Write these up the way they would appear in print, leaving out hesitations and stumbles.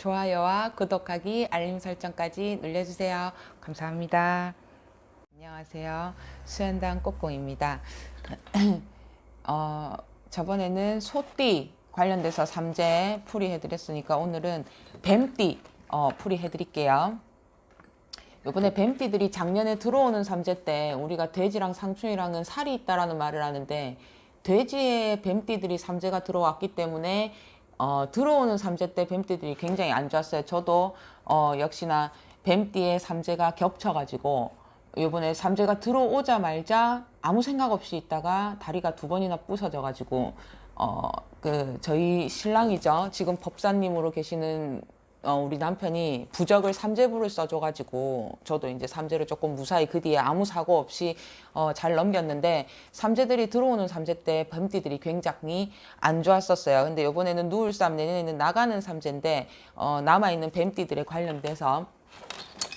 좋아요와 구독하기, 알림 설정까지 눌러주세요. 감사합니다. 안녕하세요. 수연당 꼬꼬입니다. 저번에는 소띠 관련돼서 삼재 풀이해드렸으니까 오늘은 뱀띠 풀이해드릴게요. 요번에 뱀띠들이 작년에 들어오는 삼재 때 우리가 돼지랑 상충이랑은 살이 있다라는 말을 하는데, 돼지에 뱀띠들이 삼재가 들어왔기 때문에 들어오는 삼재 때 뱀띠들이 굉장히 안 좋았어요. 저도 역시나 뱀띠에 삼재가 겹쳐가지고 요번에 삼재가 들어오자마자 아무 생각 없이 있다가 다리가 2번이나 부서져가지고 저희 신랑이죠. 지금 법사님으로 계시는 우리 남편이 부적을 삼재부를 써줘가지고 저도 이제 삼재를 조금 무사히 그 뒤에 아무 사고 없이 잘 넘겼는데, 삼재들이 들어오는 삼재 때 뱀띠들이 굉장히 안 좋았었어요. 근데 이번에는 누울 삼, 내년에는 나가는 삼재인데 남아있는 뱀띠들에 관련돼서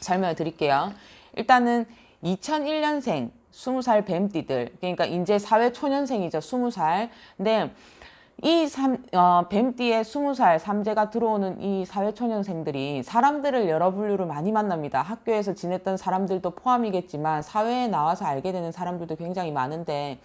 설명을 드릴게요. 일단은 2001년생 20살 뱀띠들, 그러니까 이제 사회초년생이죠. 20살. 근데 이 뱀띠의 20살 삼재가 들어오는 이 사회초년생들이 사람들을 여러 분류를 많이 만납니다. 학교에서 지냈던 사람들도 포함이겠지만 사회에 나와서 알게 되는 사람들도 굉장히 많은데,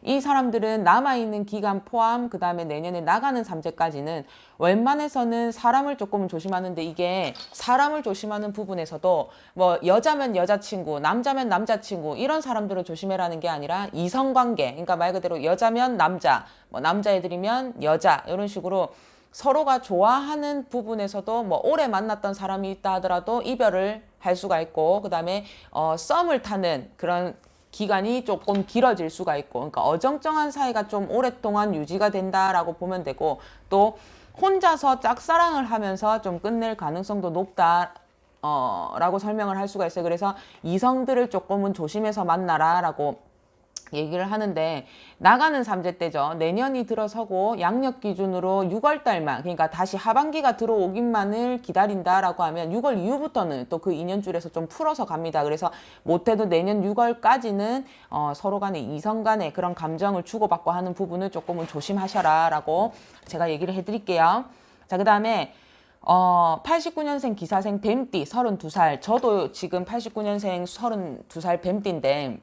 이 사람들은 남아있는 기간 포함, 그 다음에 내년에 나가는 삼재까지는 웬만해서는 사람을 조금은 조심하는데, 이게 사람을 조심하는 부분에서도 뭐 여자면 여자친구, 남자면 남자친구 이런 사람들을 조심해라는 게 아니라 이성관계, 그러니까 말 그대로 여자면 남자, 뭐 남자애들이면 여자, 이런 식으로 서로가 좋아하는 부분에서도 뭐 오래 만났던 사람이 있다 하더라도 이별을 할 수가 있고, 그 다음에 썸을 타는 그런 기간이 조금 길어질 수가 있고, 그러니까 어정쩡한 사이가 좀 오랫동안 유지가 된다라고 보면 되고, 또 혼자서 짝사랑을 하면서 좀 끝낼 가능성도 높다 라고 설명을 할 수가 있어요. 그래서 이성들을 조금은 조심해서 만나라 라고 얘기를 하는데, 나가는 삼재 때죠. 내년이 들어서고 양력 기준으로 6월 달만, 그러니까 다시 하반기가 들어오기만을 기다린다라고 하면 6월 이후부터는 또 그 2년줄에서 좀 풀어서 갑니다. 그래서 못해도 내년 6월까지는 서로 간에 이성 간에 그런 감정을 주고받고 하는 부분을 조금은 조심하셔라 라고 제가 얘기를 해드릴게요. 자, 그 다음에 89년생 기사생 뱀띠 32살. 저도 지금 89년생 32살 뱀띠인데,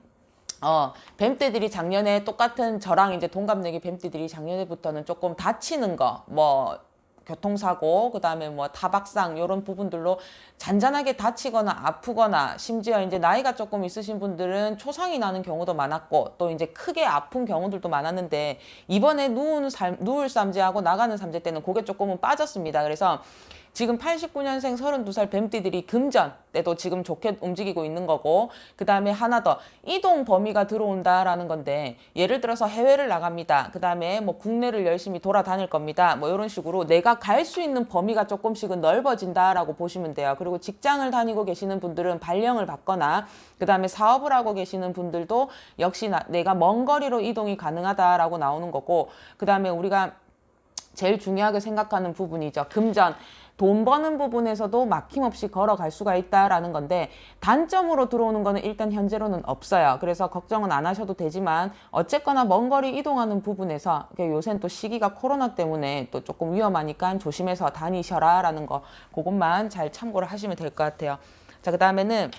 뱀띠들이 작년에 똑같은 저랑 이제 동갑내기 뱀띠들이 작년에부터는 조금 다치는 거, 뭐 교통사고, 그 다음에 뭐 타박상 이런 부분들로 잔잔하게 다치거나 아프거나, 심지어 이제 나이가 조금 있으신 분들은 초상이 나는 경우도 많았고, 또 이제 크게 아픈 경우들도 많았는데, 이번에 누울 삼재하고 나가는 삼재 때는 그게 조금은 빠졌습니다. 그래서 지금 89년생 32살 뱀띠들이 금전 때도 지금 좋게 움직이고 있는 거고, 그 다음에 하나 더 이동 범위가 들어온다라는 건데, 예를 들어서 해외를 나갑니다. 그 다음에 뭐 국내를 열심히 돌아다닐 겁니다. 뭐 이런 식으로 내가 갈 수 있는 범위가 조금씩은 넓어진다라고 보시면 돼요. 그리고 직장을 다니고 계시는 분들은 발령을 받거나, 그 다음에 사업을 하고 계시는 분들도 역시나 내가 먼 거리로 이동이 가능하다라고 나오는 거고, 그 다음에 우리가 제일 중요하게 생각하는 부분이죠. 금전. 돈 버는 부분에서도 막힘없이 걸어갈 수가 있다라는 건데, 단점으로 들어오는 거는 일단 현재로는 없어요. 그래서 걱정은 안 하셔도 되지만, 어쨌거나 먼 거리 이동하는 부분에서 요새는 또 시기가 코로나 때문에 또 조금 위험하니까 조심해서 다니셔라 라는 거, 그것만 잘 참고를 하시면 될 것 같아요. 자, 그 다음에는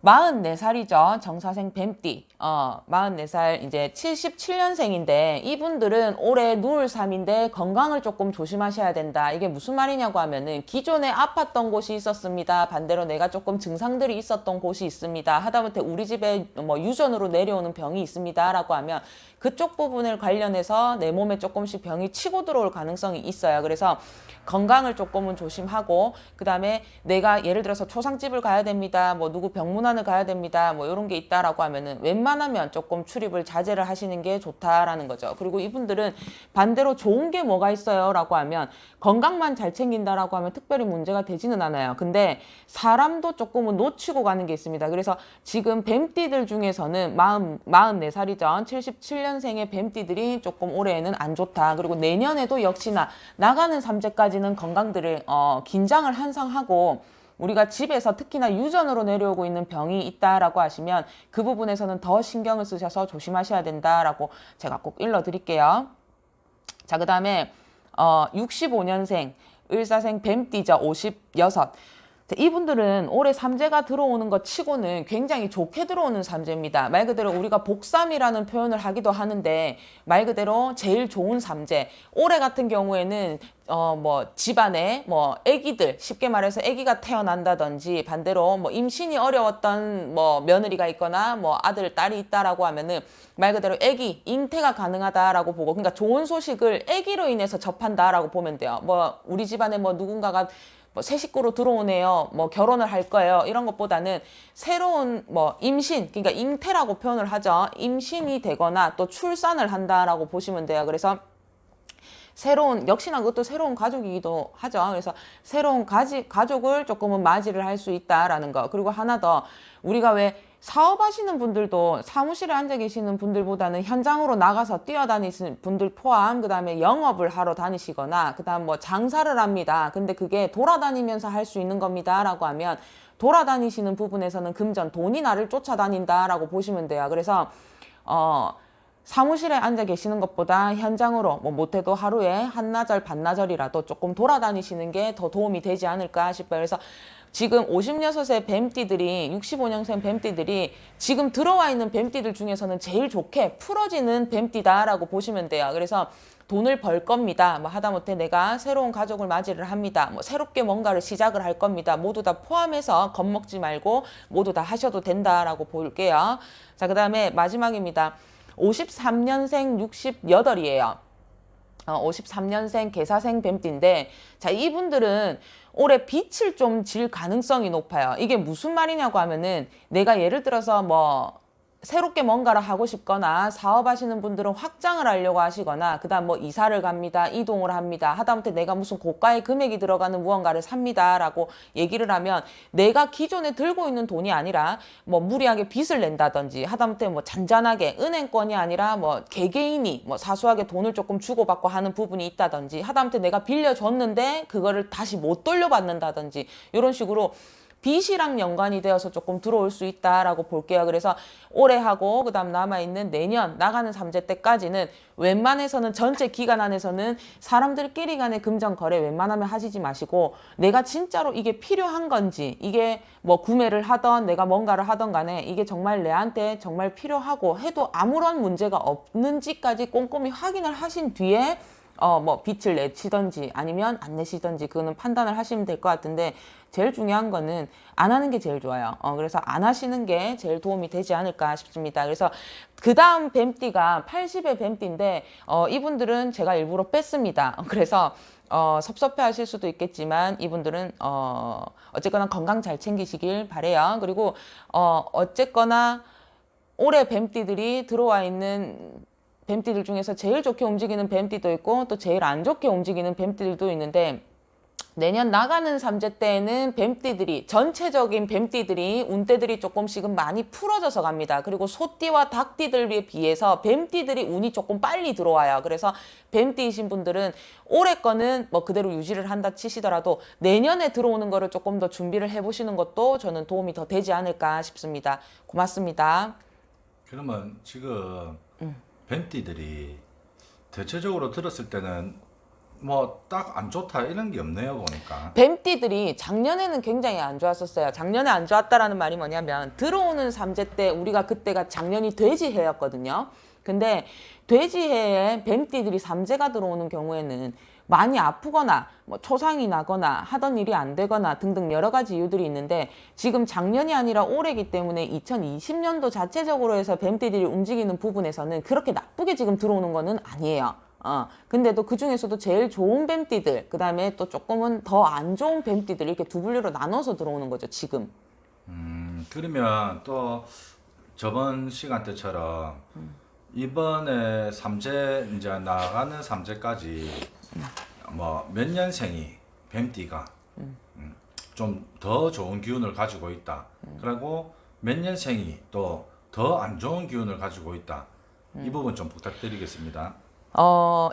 44살이죠. 정사생 뱀띠. 44살 이제 77년생인데, 이분들은 올해 누울 삼인데 건강을 조금 조심하셔야 된다. 이게 무슨 말이냐고 하면은, 기존에 아팠던 곳이 있었습니다. 반대로 내가 조금 증상들이 있었던 곳이 있습니다. 하다못해 우리 집에 뭐 유전으로 내려오는 병이 있습니다. 라고 하면 그쪽 부분을 관련해서 내 몸에 조금씩 병이 치고 들어올 가능성이 있어요. 그래서 건강을 조금은 조심하고, 그 다음에 내가 예를 들어서 초상집을 가야 됩니다. 뭐 누구 병문안을 가야 됩니다. 뭐 이런 게 있다라고 하면은 웬만하면 조금 출입을 자제를 하시는 게 좋다라는 거죠. 그리고 이분들은 반대로 좋은 게 뭐가 있어요? 라고 하면, 건강만 잘 챙긴다라고 하면 특별히 문제가 되지는 않아요. 근데 사람도 조금은 놓치고 가는 게 있습니다. 그래서 지금 뱀띠들 중에서는 44살이죠. 77년생의 뱀띠들이 조금 올해에는 안 좋다. 그리고 내년에도 역시나 나가는 삼재까지는 건강들을 긴장을 한상하고, 우리가 집에서 특히나 유전으로 내려오고 있는 병이 있다라고 하시면 그 부분에서는 더 신경을 쓰셔서 조심하셔야 된다라고 제가 꼭 일러드릴게요. 자, 그 다음에 65년생 을사생 뱀띠자 56. 이분들은 올해 삼재가 들어오는 것 치고는 굉장히 좋게 들어오는 삼재입니다. 말 그대로 우리가 복삼이라는 표현을 하기도 하는데 말 그대로 제일 좋은 삼재. 올해 같은 경우에는 뭐 집안에 뭐 아기들, 쉽게 말해서 아기가 태어난다든지 반대로 뭐 임신이 어려웠던 뭐 며느리가 있거나 뭐 아들, 딸이 있다라고 하면은 말 그대로 아기, 잉태가 가능하다라고 보고, 그러니까 좋은 소식을 아기로 인해서 접한다라고 보면 돼요. 뭐 우리 집안에 뭐 누군가가 뭐 새 식구로 들어오네요. 뭐 결혼을 할 거예요. 이런 것보다는 새로운 뭐 임신, 그러니까 잉태라고 표현을 하죠. 임신이 되거나 또 출산을 한다라고 보시면 돼요. 그래서 새로운, 역시나 그것도 새로운 가족이기도 하죠. 그래서 새로운 가족을 조금은 맞이를 할 수 있다라는 거. 그리고 하나 더, 우리가 왜 사업하시는 분들도 사무실에 앉아 계시는 분들보다는 현장으로 나가서 뛰어다니시는 분들 포함, 그 다음에 영업을 하러 다니시거나, 그 다음 뭐 장사를 합니다. 근데 그게 돌아다니면서 할 수 있는 겁니다. 라고 하면 돌아다니시는 부분에서는 금전, 돈이 나를 쫓아다닌다라고 보시면 돼요. 그래서, 사무실에 앉아 계시는 것보다 현장으로 뭐 못해도 하루에 한나절 반나절이라도 조금 돌아다니시는 게 더 도움이 되지 않을까 싶어요. 그래서 지금 56의 뱀띠들이, 65년생 뱀띠들이 지금 들어와 있는 뱀띠들 중에서는 제일 좋게 풀어지는 뱀띠다라고 보시면 돼요. 그래서 돈을 벌 겁니다. 뭐 하다못해 내가 새로운 가족을 맞이를 합니다. 뭐 새롭게 뭔가를 시작을 할 겁니다. 모두 다 포함해서 겁먹지 말고 모두 다 하셔도 된다라고 볼게요. 자, 그 다음에 마지막입니다. 53년생 68이에요. 53년생 개사생 뱀띠인데, 자, 이분들은 올해 빚을 좀 질 가능성이 높아요. 이게 무슨 말이냐고 하면은, 내가 예를 들어서 뭐 새롭게 뭔가를 하고 싶거나 사업하시는 분들은 확장을 하려고 하시거나, 그 다음 뭐 이사를 갑니다, 이동을 합니다, 하다못해 내가 무슨 고가의 금액이 들어가는 무언가를 삽니다 라고 얘기를 하면, 내가 기존에 들고 있는 돈이 아니라 뭐 무리하게 빚을 낸다든지, 하다못해 뭐 잔잔하게 은행권이 아니라 뭐 개개인이 뭐 사소하게 돈을 조금 주고받고 하는 부분이 있다든지, 하다못해 내가 빌려줬는데 그거를 다시 못 돌려받는다든지, 이런 식으로 빚이랑 연관이 되어서 조금 들어올 수 있다라고 볼게요. 그래서 올해하고 그다음 남아있는 내년 나가는 삼재 때까지는 웬만해서는 전체 기간 안에서는 사람들끼리 간의 금전 거래 웬만하면 하시지 마시고, 내가 진짜로 이게 필요한 건지, 이게 뭐 구매를 하던 내가 뭔가를 하던 간에 이게 정말 내한테 정말 필요하고 해도 아무런 문제가 없는지까지 꼼꼼히 확인을 하신 뒤에 뭐 빚을 내시던지 아니면 안 내시던지 그거는 판단을 하시면 될 것 같은데, 제일 중요한 거는 안 하는 게 제일 좋아요. 그래서 안 하시는 게 제일 도움이 되지 않을까 싶습니다. 그래서 그 다음 뱀띠가 80의 뱀띠인데, 이분들은 제가 일부러 뺐습니다. 그래서 섭섭해 하실 수도 있겠지만 이분들은 어쨌거나 건강 잘 챙기시길 바래요. 그리고 어쨌거나 올해 뱀띠들이 들어와 있는 뱀띠들 중에서 제일 좋게 움직이는 뱀띠도 있고 또 제일 안 좋게 움직이는 뱀띠들도 있는데, 내년 나가는 삼재 때에는 뱀띠들이, 전체적인 뱀띠들이 운대들이 조금씩은 많이 풀어져서 갑니다. 그리고 소띠와 닭띠들에 비해서 뱀띠들이 운이 조금 빨리 들어와요. 그래서 뱀띠이신 분들은 올해 거는 뭐 그대로 유지를 한다 치시더라도 내년에 들어오는 거를 조금 더 준비를 해보시는 것도 저는 도움이 더 되지 않을까 싶습니다. 고맙습니다. 그러면 지금 뱀띠들이 대체적으로 들었을 때는 뭐 딱 안 좋다 이런 게 없네요 보니까. 뱀띠들이 작년에는 굉장히 안 좋았었어요. 작년에 안 좋았다라는 말이 뭐냐면, 들어오는 삼재 때 우리가 그때가 작년이 돼지해였거든요. 근데 돼지해에 뱀띠들이 삼재가 들어오는 경우에는 많이 아프거나 뭐 초상이 나거나 하던 일이 안 되거나 등등 여러 가지 이유들이 있는데, 지금 작년이 아니라 올해이기 때문에 2020년도 자체적으로 해서 뱀띠들이 움직이는 부분에서는 그렇게 나쁘게 지금 들어오는 거는 아니에요. 근데도 그 중에서도 제일 좋은 뱀띠들, 그 다음에 또 조금은 더 안 좋은 뱀띠들, 이렇게 두 분류로 나눠서 들어오는 거죠, 지금. 그러면 또 저번 시간 때처럼 이번에 삼재 이제 나가는 삼재까지 뭐 몇 년생이 뱀띠가 좀 더 좋은 기운을 가지고 있다. 그리고 몇 년생이 또 더 안 좋은 기운을 가지고 있다. 이 부분 좀 부탁드리겠습니다.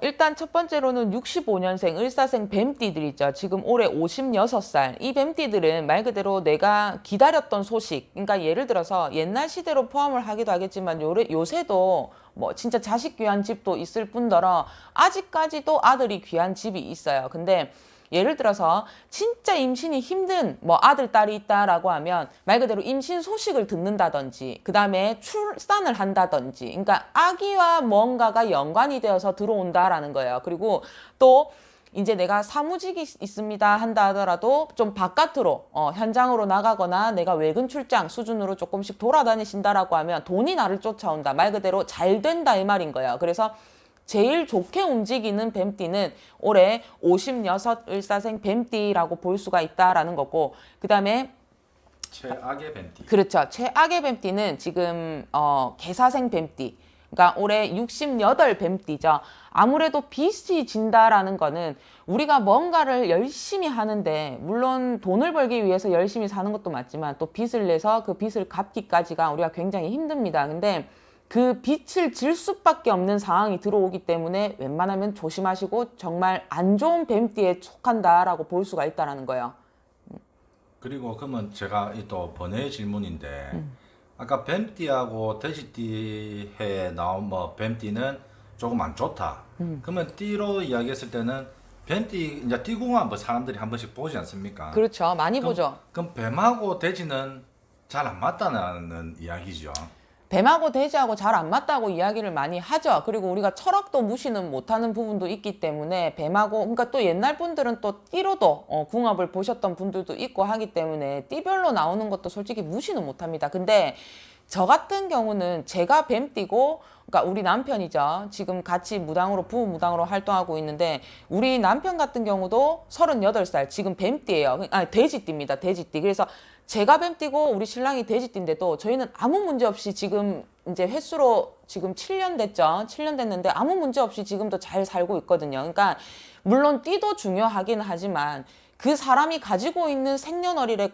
일단 첫 번째로는 65년생 을사생 뱀띠들 있죠. 지금 올해 56살. 이 뱀띠들은 말 그대로 내가 기다렸던 소식. 그러니까 예를 들어서 옛날 시대로 포함을 하기도 하겠지만 요새도 뭐 진짜 자식 귀한 집도 있을 뿐더러 아직까지도 아들이 귀한 집이 있어요. 근데 예를 들어서 진짜 임신이 힘든 뭐 아들, 딸이 있다라고 하면 말 그대로 임신 소식을 듣는다든지 그 다음에 출산을 한다든지 그러니까 아기와 뭔가가 연관이 되어서 들어온다라는 거예요. 그리고 또 이제 내가 사무직이 있습니다 한다 하더라도 좀 바깥으로 현장으로 나가거나 내가 외근 출장 수준으로 조금씩 돌아다니신다라고 하면 돈이 나를 쫓아온다. 말 그대로 잘 된다 이 말인 거예요. 그래서 제일 좋게 움직이는 뱀띠는 올해 56 을사생 뱀띠라고 볼 수가 있다라는 거고 그 다음에 최악의 뱀띠. 그렇죠. 최악의 뱀띠는 지금 개사생 뱀띠. 그러니까 올해 68 뱀띠죠. 아무래도 빚이 진다라는 거는 우리가 뭔가를 열심히 하는데 물론 돈을 벌기 위해서 열심히 사는 것도 맞지만 또 빚을 내서 그 빚을 갚기까지가 우리가 굉장히 힘듭니다. 근데 그 빚을 질 수밖에 없는 상황이 들어오기 때문에 웬만하면 조심하시고 정말 안 좋은 뱀띠에 속한다라고 볼 수가 있다라는 거예요. 그리고 그러면 제가 또 번외 질문인데 아까 뱀띠하고 돼지띠에 나온 뭐 뱀띠는 조금 안 좋다. 그러면 띠로 이야기했을 때는 뱀띠 이제 띠궁합 뭐 사람들이 한 번씩 보지 않습니까? 그렇죠. 많이 그럼, 보죠. 그럼 뱀하고 돼지는 잘 안 맞다는 이야기죠. 뱀하고 돼지하고 잘 안 맞다고 이야기를 많이 하죠. 그리고 우리가 철학도 무시는 못하는 부분도 있기 때문에 뱀하고 그러니까 또 옛날 분들은 또 띠로도 궁합을 보셨던 분들도 있고 하기 때문에 띠별로 나오는 것도 솔직히 무시는 못합니다. 근데 저 같은 경우는 제가 뱀띠고 그러니까 우리 남편이죠. 지금 같이 무당으로 부부 무당으로 활동하고 있는데 우리 남편 같은 경우도 38살 지금 뱀띠예요. 아니 돼지띠입니다. 돼지띠. 그래서 제가 뱀띠고 우리 신랑이 돼지띠인데도 저희는 아무 문제 없이 지금 이제 횟수로 지금 7년 됐죠. 7년 됐는데 아무 문제 없이 지금도 잘 살고 있거든요. 그러니까 물론 띠도 중요하긴 하지만 그 사람이 가지고 있는 생년월일의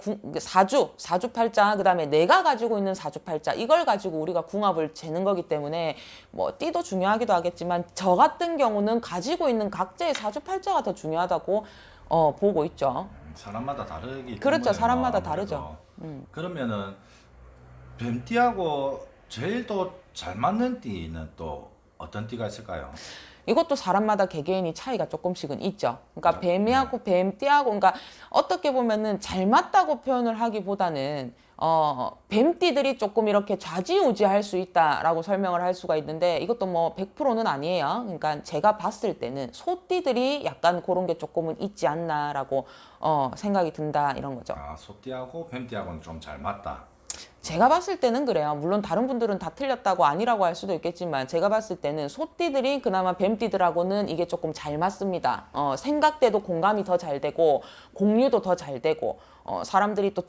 사주팔자, 그 다음에 내가 가지고 있는 사주팔자, 이걸 가지고 우리가 궁합을 재는 거기 때문에 뭐 띠도 중요하기도 하겠지만 저 같은 경우는 가지고 있는 각자의 사주팔자가 더 중요하다고 보고 있죠. 사람마다 다르기 그렇죠. 때문에 사람마다 뭐 다르죠. 아무래도. 그러면은 뱀띠하고 제일 또 잘 맞는 띠는 또 어떤 띠가 있을까요? 이것도 사람마다 개개인이 차이가 조금씩은 있죠. 그러니까 네. 뱀이하고 뱀띠하고 그러니까 어떻게 보면은 잘 맞다고 표현을 하기보다는 뱀띠들이 조금 이렇게 좌지우지할 수 있다라고 설명을 할 수가 있는데 이것도 뭐 100%는 아니에요. 그러니까 제가 봤을 때는 소띠들이 약간 그런 게 조금은 있지 않나라고 생각이 든다 이런 거죠. 아, 소띠하고 뱀띠하고는 좀 잘 맞다. 제가 봤을 때는 그래요. 물론 다른 분들은 다 틀렸다고 아니라고 할 수도 있겠지만 제가 봤을 때는 소띠들이 그나마 뱀띠들하고는 이게 조금 잘 맞습니다. 생각대도 공감이 더 잘 되고 공유도 더 잘 되고 사람들이 또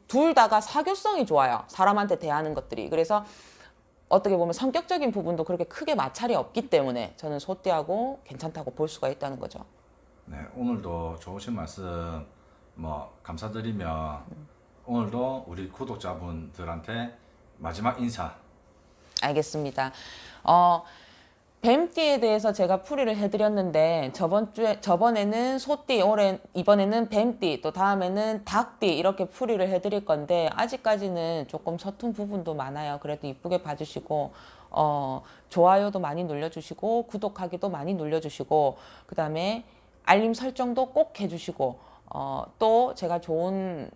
둘 다가 사교성이 좋아요. 사람한테 대하는 것들이. 그래서 어떻게 보면 성격적인 부분도 그렇게 크게 마찰이 없기 때문에 저는 소띠하고 괜찮다고 볼 수가 있다는 거죠. 네, 오늘도 좋으신 말씀 뭐 감사드리며 오늘도 우리 구독자분들한테 마지막 인사. 알겠습니다. 뱀띠에 대해서 제가 풀이를 해드렸는데 저번에는 소띠, 이번에는 뱀띠, 또 다음에는 닭띠 이렇게 풀이를 해드릴 건데 아직까지는 조금 서툰 부분도 많아요. 그래도 이쁘게 봐주시고 좋아요도 많이 눌러주시고 구독하기도 많이 눌러주시고 그 다음에 알림 설정도 꼭 해주시고 또 제가 좋은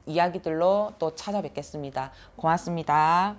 이야기들로 또 찾아뵙겠습니다. 고맙습니다.